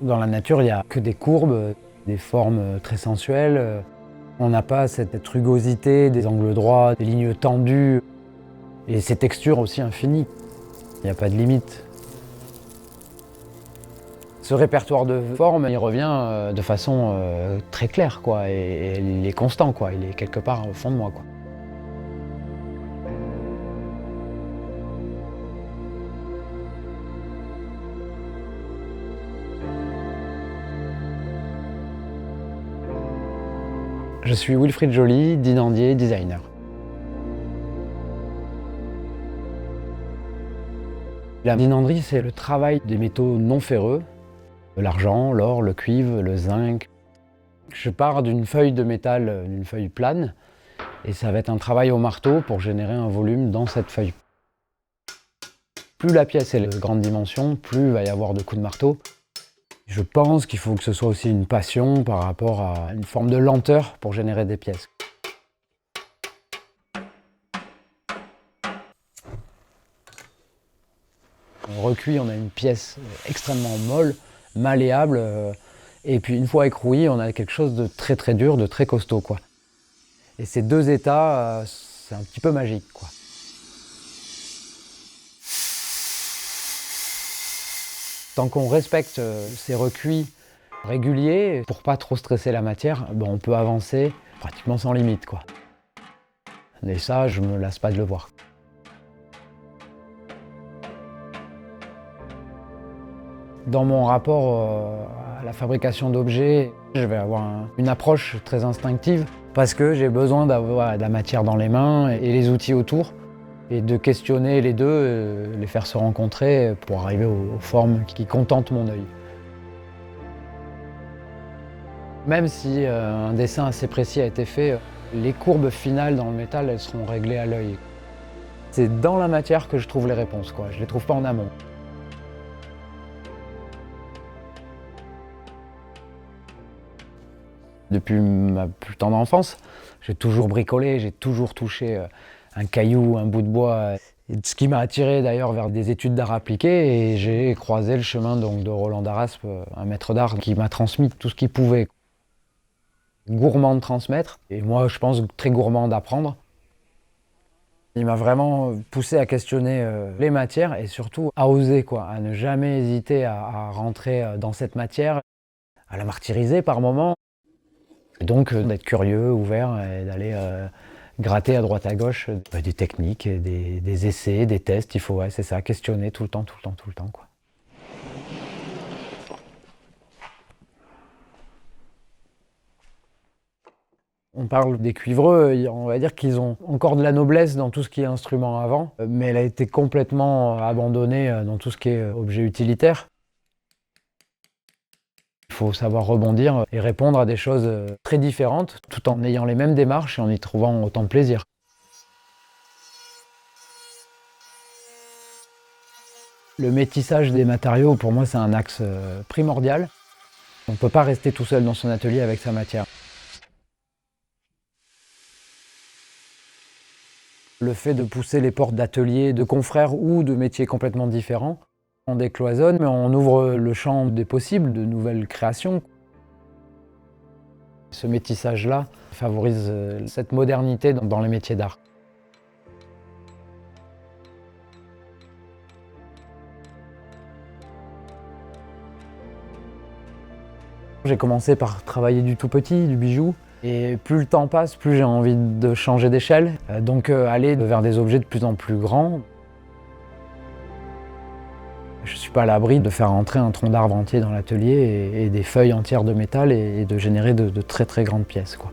Dans la nature, il n'y a que des courbes, des formes très sensuelles. On n'a pas cette rugosité, des angles droits, des lignes tendues et ces textures aussi infinies. Il n'y a pas de limite. Ce répertoire de formes, il revient de façon très claire, quoi, et il est constant, quoi. Il est quelque part au fond de moi, quoi. Je suis Wilfried Joly, dinandier, designer. La dinanderie, c'est le travail des métaux non ferreux, l'argent, l'or, le cuivre, le zinc. Je pars d'une feuille de métal, d'une feuille plane, et ça va être un travail au marteau pour générer un volume dans cette feuille. Plus la pièce est de grande dimension, plus il va y avoir de coups de marteau. Je pense qu'il faut que ce soit aussi une passion par rapport à une forme de lenteur pour générer des pièces. On recuit, on a une pièce extrêmement molle, malléable, et puis une fois écrouée, on a quelque chose de très très dur, de très costaud, quoi. Et ces deux états, c'est un petit peu magique, quoi. Tant qu'on respecte ces recuits réguliers, pour pas trop stresser la matière, on peut avancer pratiquement sans limite, quoi. Et ça, je me lasse pas de le voir. Dans mon rapport à la fabrication d'objets, je vais avoir une approche très instinctive parce que j'ai besoin d'avoir de la matière dans les mains et les outils autour et de questionner les deux, les faire se rencontrer pour arriver aux formes qui contentent mon œil. Même si un dessin assez précis a été fait, les courbes finales dans le métal, elles seront réglées à l'œil. C'est dans la matière que je trouve les réponses, quoi. Je ne les trouve pas en amont. Depuis ma plus tendre enfance, j'ai toujours bricolé, j'ai toujours touché un caillou, un bout de bois. Ce qui m'a attiré d'ailleurs vers des études d'art appliqué, et j'ai croisé le chemin donc, de Roland Daraspe, un maître d'art qui m'a transmis tout ce qu'il pouvait. Gourmand de transmettre, et moi je pense très gourmand d'apprendre. Il m'a vraiment poussé à questionner les matières et surtout à oser, quoi, à ne jamais hésiter à rentrer dans cette matière, à la martyriser par moments. Et donc d'être curieux, ouvert et d'aller gratter à droite à gauche des techniques, des essais, des tests. Il faut, ouais, c'est ça, questionner tout le temps, quoi. On parle des cuivreux, on va dire qu'ils ont encore de la noblesse dans tout ce qui est instrument avant, mais elle a été complètement abandonnée dans tout ce qui est objet utilitaire. Il faut savoir rebondir et répondre à des choses très différentes, tout en ayant les mêmes démarches et en y trouvant autant de plaisir. Le métissage des matériaux, pour moi, c'est un axe primordial. On ne peut pas rester tout seul dans son atelier avec sa matière. Le fait de pousser les portes d'ateliers, de confrères ou de métiers complètement différents, on décloisonne, mais on ouvre le champ des possibles, de nouvelles créations. Ce métissage-là favorise cette modernité dans les métiers d'art. J'ai commencé par travailler du tout petit, du bijou. Et plus le temps passe, plus j'ai envie de changer d'échelle, donc aller vers des objets de plus en plus grands. Je ne suis pas à l'abri de faire entrer un tronc d'arbre entier dans l'atelier et des feuilles entières de métal et de générer de très très grandes pièces, quoi.